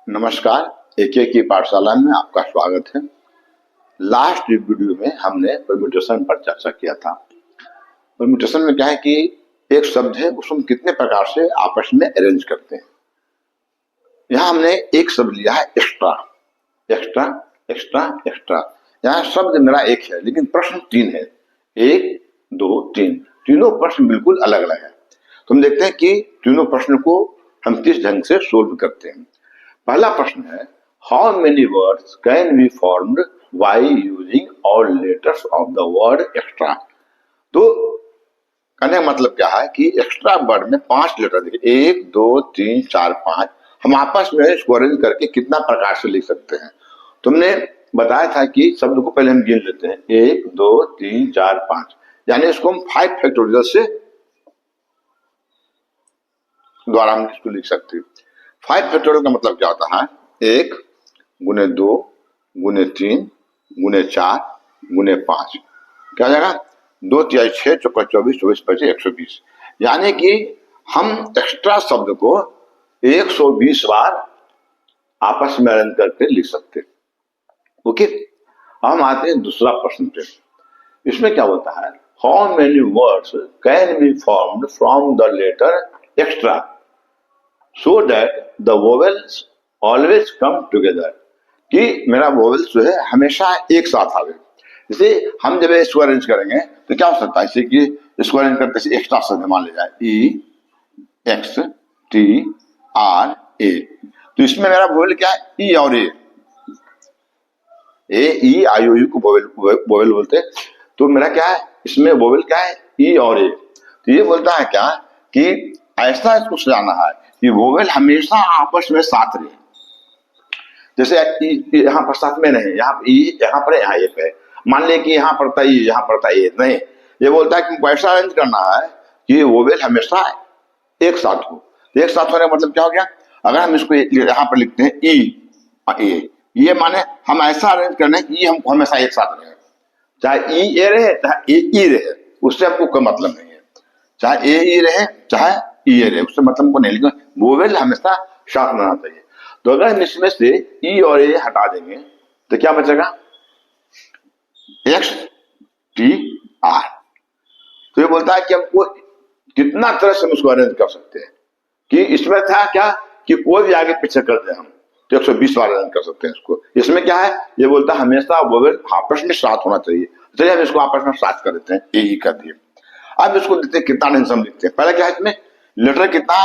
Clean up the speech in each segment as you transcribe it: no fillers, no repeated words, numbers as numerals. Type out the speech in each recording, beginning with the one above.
नमस्कार। एक की पाठशाला में आपका स्वागत है। लास्ट वीडियो में हमने परम्यूटेशन पर चर्चा किया था। परम्यूटेशन में क्या है कि एक शब्द है, उसको हम कितने प्रकार से आपस में अरेंज करते हैं। यहाँ हमने एक शब्द लिया है एक्स्ट्रा एक्स्ट्रा एक्स्ट्रा एक्स्ट्रा। यहाँ शब्द मेरा एक है लेकिन प्रश्न तीन है, एक दो तीन। तीनों प्रश्न बिल्कुल अलग अलग है। तो हम देखते हैं कि तीनों प्रश्न को हम किस ढंग से सोल्व करते हैं। पहला प्रश्न है, how many words can be formed by using all letters of the word extra. तो कहने का मतलब क्या है कि एक्स्ट्रा वर्ड में 5 लेटर देखिए, 1 2 3 4 5। हम आपस में इसको अरेंज करके कितना प्रकार से लिख सकते हैं। तुमने बताया था कि शब्द को पहले हम गिन लेते हैं, 1 2 3 4 5, यानी इसको हम 5 फैक्टोरियल से द्वारा हम इसको लिख सकते हैं। 5 फैक्टोरियल का मतलब क्या होता है, 1 गुने 2 गुने 3 गुने 4 गुने 5, क्या हो जाएगा 2 3 6 चौका 24 24 25 120। यानी कि हम एक्स्ट्रा शब्द को 120 बार आपस में अरेंज करके लिख सकते हैं। ओके, हम आते हैं दूसरा प्रश्न पे। इसमें क्या होता है, how many words can be formed from the letter extra so that the vowels always come together, कि मेरा वोवेल्स जो है हमेशा एक साथ आवे। जैसे हम जब इसको अरेंज करेंगे तो क्या हो सकता है, जैसे कि इसको अरेंज करते एक्स्ट्रा शब्द मान लिया जाए ई एक्स टी आर ए, तो इसमें मेरा वोवेल क्या है, ई और ए ई आई ओ यू को वोवेल बोलते हैं। तो मेरा क्या है, इसमें वोवेल क्या है, ई और ए। तो ये बोलता है क्या कि ऐसा इसको सजाना है कि वोवेल हमेशा आपस में साथ रहे। जैसे यहाँ पर साथ में नहीं, यहाँ पर यहाँ एक है, मान ले कि यहाँ पड़ता है यहाँ पड़ता है नहीं। ये बोलता है कि ऐसा अरेंज करना है कि वोवेल हमेशा एक साथ हो। तो एक साथ होने का मतलब क्या हो गया, अगर हम इसको यहाँ पर लिखते हैं ई ये माने हम ऐसा अरेंज करना है कि हमको हमेशा एक साथ रहे, चाहे ई ए रहे चाहे ई रहे, उससे हमको कोई मतलब नहीं है। चाहे ए ई रहे चाहे ई ए रहे, उससे मतलब को नहीं, लेकिन वोवेल हमेशा साथ में रहना चाहिए। तो अगर हम इसमें से ई और ए हटा देंगे तो क्या बचेगा, एक्स टी आर। तो ये बोलता है कि हमको कितना तरह से हम उसको अरेंज कर सकते हैं, कि इसमें था क्या कि कोई भी आगे पीछे कर दे हम तो 120 बार अरेंज कर सकते हैं इसको। इसमें क्या है, ये बोलता है हमेशा वोवेल आपस में साथ होना चाहिए। चलिए हम इसको आपस में साथ कर देते हैं, ए ही कर दिए। अब इसको देखते हैं कितना ढंग से हम लिखते हैं। पहले क्या है, इसमें लेटर कितना,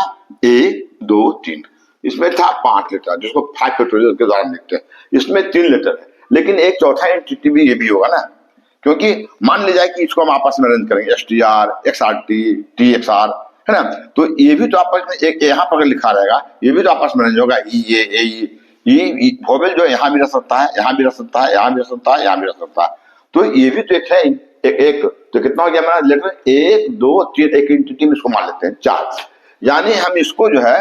1 2 3। इसमें था 5 लेटर जिसको 5 फैक्टोरियल के द्वारा लिखते हैं। इसमें 3 लेटर है, लेकिन एक चौथा एंटिटी भी ये भी होगा ना, क्योंकि मान ली जाए कि इसको हम आपस में अरेंज करेंगे, S T R X R T X R, है ना। तो ये भी तो आपस में एक यहाँ पर लिखा रहेगा, ये भी तो आपस में अरेंज होगा, ई वोवेल जो यहाँ भी रह सकता है, यहाँ भी रह सकता है, यहाँ भी रह सकता है, यहाँ भी रह सकता है। तो ये भी तो एक है, एक तो कितना हो गया हमारा लेटर, 1 2 3, एक एंटिटी में इसको मान लेते हैं 4। यानी हम इसको जो है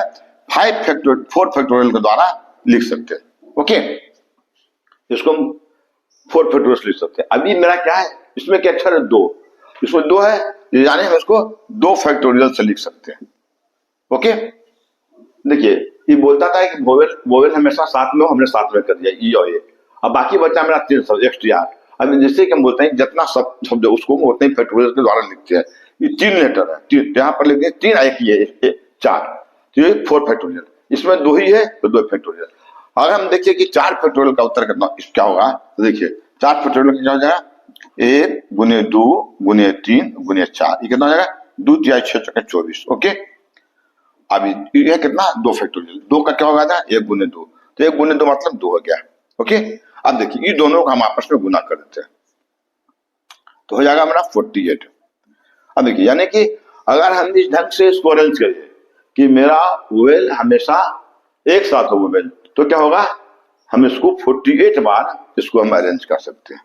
4 फैक्टोरियल के द्वारा लिख सकते हैं। ओके, इसको हम 4 फैक्टोरियल लिख सकते हैं। अभी मेरा क्या है, इसमें क्या अक्षर है, 2, इसमें 2 है, यानी हम इसको 2 फैक्टोरियल से लिख सकते हैं। ओके, देखिए ये बोलता था कि वोवेल हमेशा साथ में हो, हमने साथ में कर दिया ई और ए। अब बाकी बचा मेरा 3 शब्द एक्स टी आर। अब जैसे कि हम बोलते हैं जितना शब्द उसको उतने ही फैक्टोरियल के द्वारा लिखते हैं। ये 3 लेटर है, 3 यहाँ पर लिखते हैं, 3 एक ये 4, तो ये 4 फैक्टोरियल। इसमें 2 ही है तो 2 फैक्टोरियल। अगर हम देखिए कि 4 फैक्टोरियल का उत्तर कितना क्या होगा, तो देखिए 4 फैक्टोरियल क्या हो जाएगा, 1 गुने 2 गुने 3 गुने 4, ये कितना हो जाएगा 2 3 6 चौके 24। ओके, अभी ये कितना, 2 फैक्टोरियल, 2 का क्या होगा था 1 गुने 2, तो 1 गुने 2 मतलब 2 हो गया। ओके, अब देखिए ये दोनों को हम आपस में गुना कर देते हैं तो हो जाएगा हमारा 48। अब देखिए यानी कि अगर हम इस ढंग से इसको अरेंज करिए कि मेरा वोवेल हमेशा एक साथ हो वोवेल, तो क्या होगा, हम इसको 48 बार इसको हम अरेंज कर सकते हैं।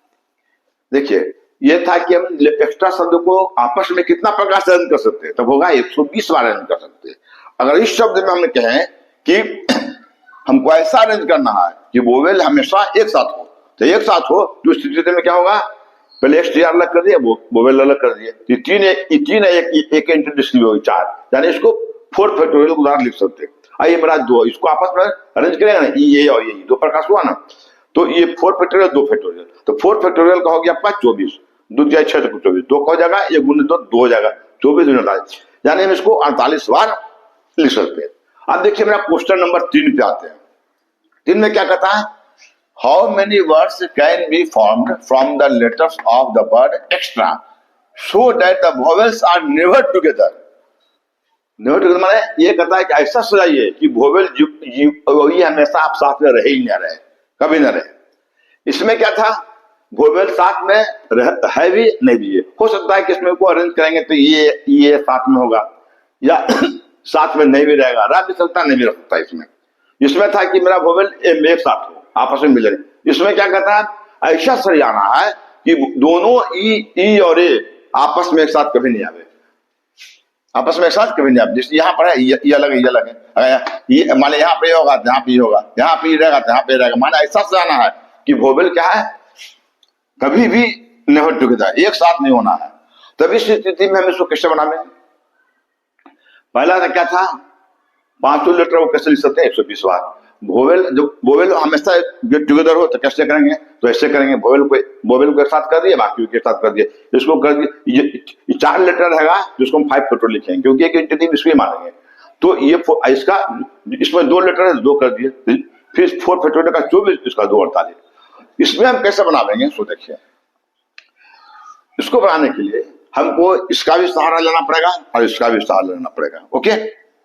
देखिए ये था कि हम एक्स्ट्रा शब्द को आपस में कितना प्रकार से अरेंज कर सकते हैं, तब होगा 120 बार अरेंज कर सकते हैं। अगर इस शब्द में हमने कहें कि हमको ऐसा अरेंज करना है कि वोवेल हमेशा एक साथ हो, तो एक साथ हो तो स्थिति में क्या होगा, पहले एस टी आर अलग कर दिया, वोवेल अलग कर दिए, तीन एक एंटिटी होगी 4, यानी इसको 4 फैक्टोरियल के द्वारा लिख सकते हैं। ये मेरा 2, इसको आपस में अरेंज करेंगे ना, ये और ये 2 प्रकाश हुआ ना, तो ये 4 फैक्टोरियल 2 फैक्टोरियल, तो 4 फैक्टोरियल का हो गया आपका 24, 2 जाए 6 तो 24, 2 का हो जाएगा, ये गुने 2 2 हो जाएगा, 24 गुने 48, यानी हम इसको 48 बार लिख सकते हैं। अब देखिए मेरा क्वेश्चन नंबर 3 पे आते हैं। 3 में क्या कहता है, how many words can be formed from the letters of the word extra so that the vowels are never together. Never together माने ये कहता है कि ऐसा सजाइए कि वोवेल वही हमेशा आप साथ में रहे ही ना रहे, कभी ना रहे। इसमें क्या था, वोवेल साथ में है भी नहीं भी है, हो सकता है कि इसमें को अरेंज करेंगे तो ये साथ में होगा, या साथ में नहीं भी रहेगा, रह भी सकता नहीं भी रह सकता। इसमें था कि मेरा वोवेल एक साथ हो, आपस में मिले। इसमें क्या कहता है, ऐसा सजाना है कि दोनों ई और ए आपस में एक साथ कभी नहीं आवे, आपस में एक साथ कभी नहीं आवे। जैसे यहाँ पर है ये अलग है, ये अलग है, ये मान यहाँ पे होगा यहाँ पे होगा, यहाँ पे रहेगा यहाँ पे रहेगा, माना ऐसा सजाना है कि वोवेल क्या है, कभी भी नेवर टुगेदर, एक साथ नहीं होना है। तब इस स्थिति में हम इसको कैसे बनाएंगे, पहला था क्या था, 500 लेटर वो कैसे लिख सकते हैं, 120 बार। वोवेल हमेशा गेट टुगेदर हो तो कैसे करेंगे, तो ऐसे करेंगे, वोवेल को एक साथ कर दिए, बाकी के साथ कर दिए, इसको कर दिए। ये 4 लेटर रहेगा जिसको हम 5 फैक्टोरियल लिखेंगे, क्योंकि एक एंटिटी इसको ही मानेंगे। तो ये इसका, इसमें 2 लेटर है 2 कर दिए, फिर 4 फैक्टोरियल का 24, इसका 2 48। इसमें हम कैसे बनाएंगे, सो देखिए। इसको बनाने के लिए हमको इसका भी सहारा लेना पड़ेगा और इसका भी सहारा लेना पड़ेगा। ओके,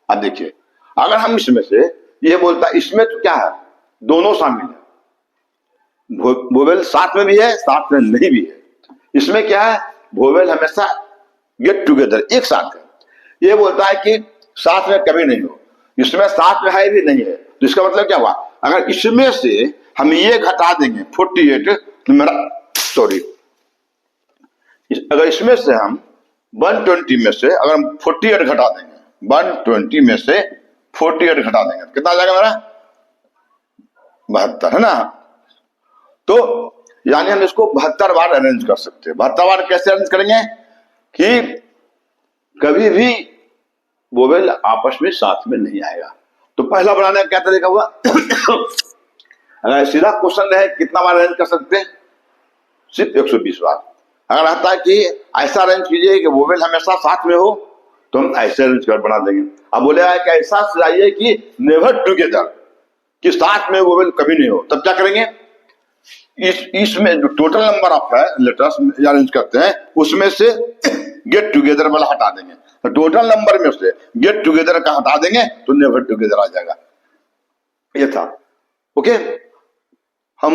अब देखिए, अगर हम इसमें से ये बोलता है, इसमें तो क्या है, दोनों शामिल है, वोवेल साथ में भी है साथ में नहीं भी है। इसमें क्या है, वोवेल हमेशा गेट टुगेदर एक साथ है, ये बोलता है कि साथ में कभी नहीं हो, इसमें साथ में है भी नहीं है। तो इसका मतलब क्या हुआ, अगर इसमें से हम ये घटा देंगे 48, तो मेरा सॉरी, अगर इसमें से हम 120 में से अगर हम 48 घटा देंगे, 120 में से 48 घटा देंगे, कितना आ जाएगा मेरा, 72 है ना। तो यानी हम इसको 72 बार अरेंज कर सकते हैं। 72 बार कैसे अरेंज करेंगे कि कभी भी वोवेल आपस में साथ में नहीं आएगा। तो पहला बनाने का क्या तरीका हुआ, अगर सीधा क्वेश्चन रहे कितना बार अरेंज कर सकते हैं, सिर्फ 120 बार। अगर आता है कि ऐसा अरेंज कीजिए कि वोवेल हमेशा साथ में हो, तो हम ऐसे अरेंज कर बना देंगे। अब बोले कि ऐसा सजाइए कि नेवर टुगेदर, कि साथ में वोवेल कभी नहीं हो, तब क्या करेंगे, इसमें जो टोटल नंबर ऑफ है लेटर्स अरेंज करते हैं, उसमें से गेट टुगेदर वाला हटा देंगे। तो टोटल नंबर में से गेट टुगेदर का हटा देंगे तो नेवर टुगेदर आ जाएगा। ये था। ओके, हम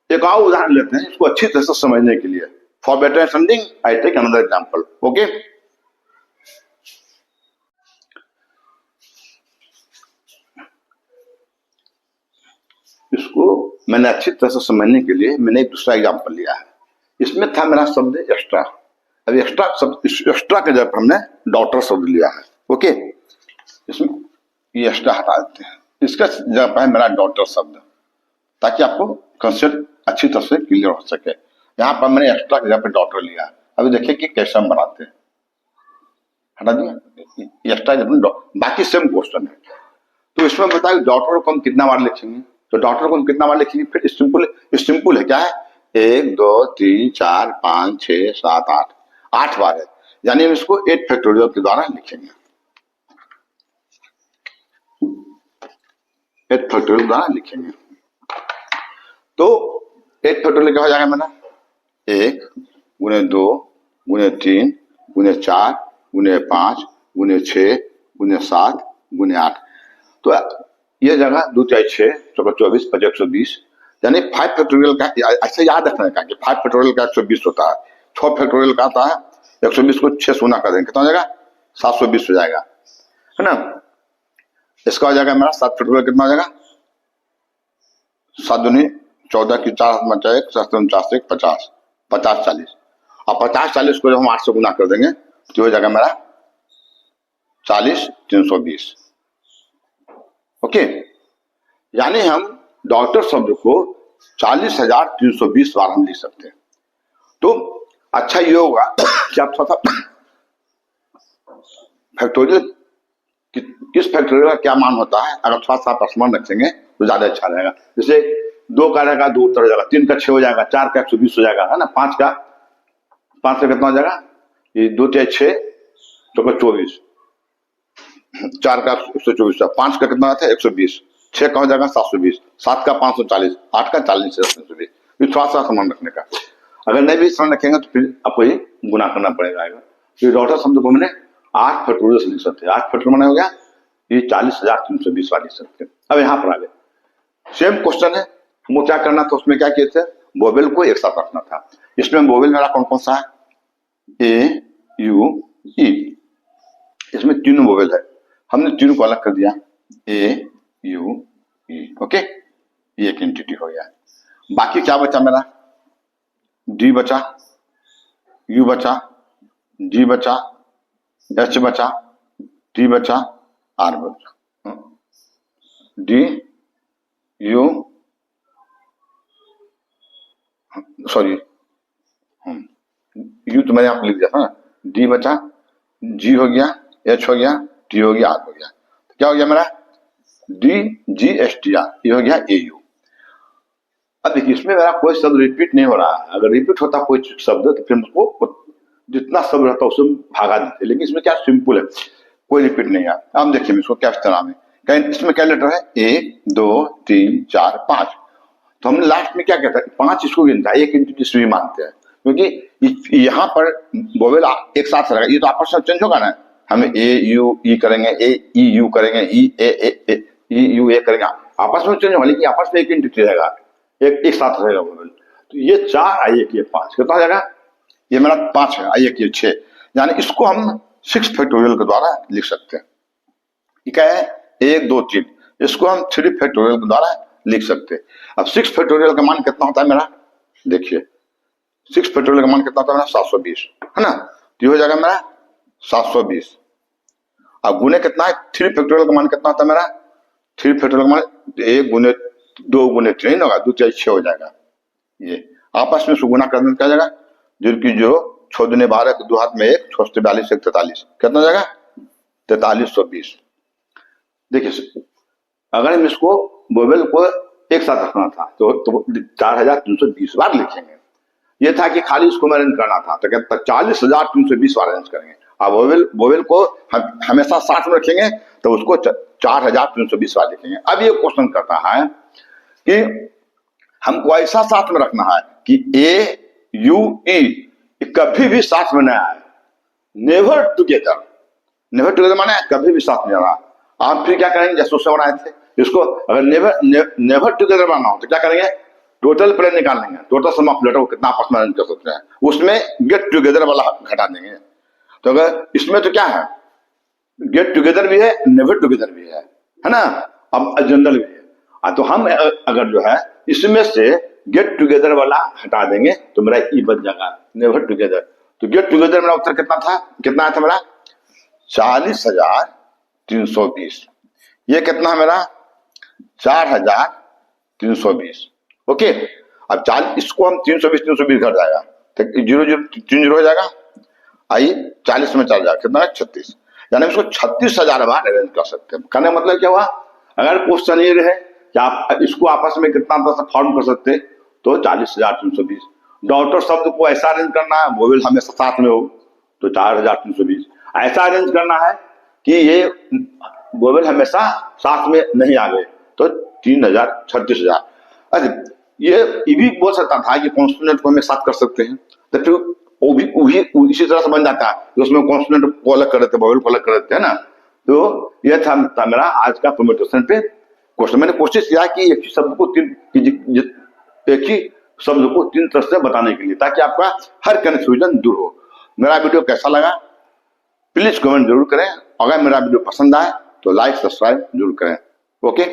एक और उदाहरण लेते हैं इसको अच्छी तरह से समझने के लिए। For better understanding I take another example. Okay, इसको मैंने अच्छी तरह से समझने के लिए मैंने एक दूसरा एग्जांपल लिया है। इसमें था मेरा शब्द एक्स्ट्रा। अब एक्स्ट्रा शब्द, एक्स्ट्रा के जगह हमने डॉटर शब्द लिया है। ओके, इसमें ये एक्स्ट्रा हटा देते हैं, इसका जगह पर है मेरा डॉटर शब्द, ताकि आपको कंसेप्ट अच्छी तरह से क्लियर हो सके। यहाँ पर मैंने एक्स्ट्रा की जगह पे डॉटर लिया। अभी देखिए कि कैसे हम बनाते हैं। हटा दिया एक्स्ट्रा, बाकी सेम क्वेश्चन है। तो इसमें बताइए डॉटर को हम कितना बार लिखेंगे, तो डॉटर को हम कितना बार लिखेंगे, फिर सिंपल है, क्या है, 1 2 3 4 5 6 7 8 बार है, यानी हम इसको 8 फैक्टोरियल के द्वारा लिखेंगे, 8 फैक्टोरियल द्वारा लिखेंगे। तो 8 फैक्टोरियल क्या हो जाएगा मेरा, 1 गुने 2 गुने 3 गुने 4 गुने 5 गुने 6 गुने 7 गुने 8। तो ये जगह 2 4 6 24 5 120, यानी 5 फैक्टोरियल का ऐसे याद रखने का कि 5 फैक्टोरियल का 120 होता है, 6 फैक्टोरियल का आता है 120 को 6 से गुना कर देंगे, कितना हो जाएगा, 720 हो जाएगा, है ना। इसका हो जाएगा मेरा 7 फैक्टोरियल कितना हो जाएगा, 7 दूनी 14 की 4 1 7 49 50 50 40, और 50 40 को जब हम 8 से गुना कर देंगे तो हो जाएगा मेरा 40 320। ओके, यानी हम डॉटर शब्द को 40,320 बार हम लिख सकते हैं। तो अच्छा ये होगा कि आप थोड़ा सा फैक्टोरियल किस फैक्टोरियल का क्या मान होता है, अगर थोड़ा सा आप स्मरण रखेंगे तो ज्यादा अच्छा रहेगा। जैसे 2 का रहेगा 2 उत्तर हो जाएगा, 3 का 6 हो जाएगा, 4 का 120 हो जाएगा, है ना, 5 का कितना हो जाएगा, ये 2 3 6 तो 24, 4 का 124, 5 का कितना आता है 120, 6 का हो जाएगा 720, 7 का 540, 8 का 40 से 320। ये थोड़ा सा सम्मान रखने का, अगर नहीं भी सम्मान रखेंगे तो फिर आपको ये गुना करना पड़ेगा। तो डॉटर शब्द को मैंने 8 फैक्टोरियल से लिख सकते हैं, 8 फैक्टोरियल मैंने हो गया ये 40,320 वाली लिख सकते हैं। अब यहाँ पर आ गए, सेम क्वेश्चन है, हमको क्या करना था, उसमें क्या किए थे, वोवेल को एक साथ रखना था। इसमें वोवेल मेरा कौन कौन सा है, ए यू ई, इसमें तीनों वोवेल है, हमने तीनों को अलग कर दिया, ए यू ई, ओके, ये एक एंटिटी हो गया। बाकी क्या बचा मेरा, डी बचा, यू बचा, जी बचा, एच बचा, टी बचा, आर बचा, डी यू सॉरी यू तो मैंने आप लिख दिया था ना, डी बचा, जी हो गया, एच हो गया, टी हो गया, आर हो गया, तो क्या हो गया मेरा D G S T are, ये हो गया ए यू। अब देखिए इसमें मेरा कोई शब्द रिपीट नहीं हो रहा है, अगर रिपीट होता कोई शब्द तो फिर उसको जितना शब्द रहता उससे भागा देते, लेकिन इसमें क्या सिंपल है, कोई रिपीट नहीं है। अब देखिए इसको क्या इस तरह में, इसमें क्या लेटर है, 1 2 3 4 5, तो हमने लास्ट में क्या कहता है 5 इसको गिनता है, एक एंटिटी भी मानते हैं, क्योंकि यहाँ पर वोवेल एक साथ रहेगा, ये तो आपस में चेंज होगा ना, हम ए यू ई करेंगे, ए ई यू करेंगे, ई यू ए करेंगे, आपस में चेंज होगा, लेकिन आपस में एक एंटिटी रहेगा, एक साथ रहेगा वोवेल। तो ये 4 आई एक, ये 5 कितना हो जाएगा, ये मेरा 5 है, आई एक ये 6, यानी इसको हम 6 फैक्टोरियल के द्वारा लिख सकते हैं। ये क्या है 1 2 3, इसको हम 3 फैक्टोरियल के द्वारा लिख सकते हैं। अब 6 फैक्टोरियल का मान कितना होता है मेरा, देखिए 6 फैक्टोरियल का मान कितना होता है मेरा 720, है ना, तो हो जाएगा मेरा 720। अब गुने कितना है, 3 फैक्टोरियल का मान कितना होता है मेरा, 3 फैक्टोरियल का मान 1 गुने 2 गुने 3 होगा, 2 4 6 हो जाएगा, ये आपस में गुना करने क्या जाएगा, 0 की 0, 6 दूने 12, 2 हाथ में 1, 6 42 1 43, कितना जाएगा 4320। देखिए अगर हम इसको वोवेल को एक साथ रखना था तो 4320 बार लिखेंगे, ये था कि खाली इसको अरेंज करना था तो कहता 40,320 बार अरेंज करेंगे। अब वोवेल को हमेशा साथ में रखेंगे तो उसको 4,320 बार लिखेंगे। अब ये क्वेश्चन करता है कि हमको ऐसा साथ में रखना है कि ए यू ई कभी भी साथ में नहीं आए, नेवर टुगेदर, नेवर टुगेदर माने कभी भी साथ में रहा। आप फिर क्या करेंगे, जैसे उससे बनाए थे इसको, अगर नेवर टुगेदर बनाना हो तो क्या करेंगे, टोटल प्लेन निकाल लेंगे, टोटल सम ऑफ लेटर को कितना आपस में अरेंज कर सकते हैं, उसमें गेट टुगेदर वाला घटा देंगे। तो अगर इसमें तो क्या है, गेट टुगेदर भी है, नेवर टुगेदर भी है ना, अब जनरल भी है। तो हम अगर जो है इसमें से गेट टुगेदर वाला हटा देंगे तो मेरा ई बच जाएगा नेवर टुगेदर। तो गेट टुगेदर मेरा उत्तर कितना था, कितना आया था मेरा 40,320, ये कितना है मेरा 4,320, ओके। अब 40 इसको हम 320 घट जाएगा तो 0 0 3 0 हो जाएगा, आई 40 में चल जाएगा, कितना है 36, यानी इसको 36,000 बार अरेंज कर सकते हैं। कहने का मतलब क्या हुआ, अगर क्वेश्चन ये रहे कि आप इसको आपस में कितना तरह से फॉर्म कर सकते हैं तो 40,320। डॉटर शब्द को ऐसा अरेंज करना है वोवेल हमेशा साथ में हो तो 4,320, ऐसा अरेंज करना है कि ये वोवेल हमेशा साथ में नहीं आ गए तो 36,000। अच्छा ये भी बोल सकता था कि कॉन्सोनेंट को हम एक साथ कर सकते हैं, तो फिर वो भी इसी तरह से बन जाता है, उसमें कॉन्सोनेंट को अलग कर देते, वोवेल को अलग कर देते हैं ना। तो यह था मेरा आज का परम्यूटेशन पे क्वेश्चन। मैंने कोशिश किया कि एक ही शब्द को तीन तरह से बताने के लिए, ताकि आपका हर कंफ्यूजन दूर हो। मेरा वीडियो कैसा लगा प्लीज कमेंट जरूर करें, अगर मेरा वीडियो पसंद आए तो लाइक सब्सक्राइब जरूर करें, ओके।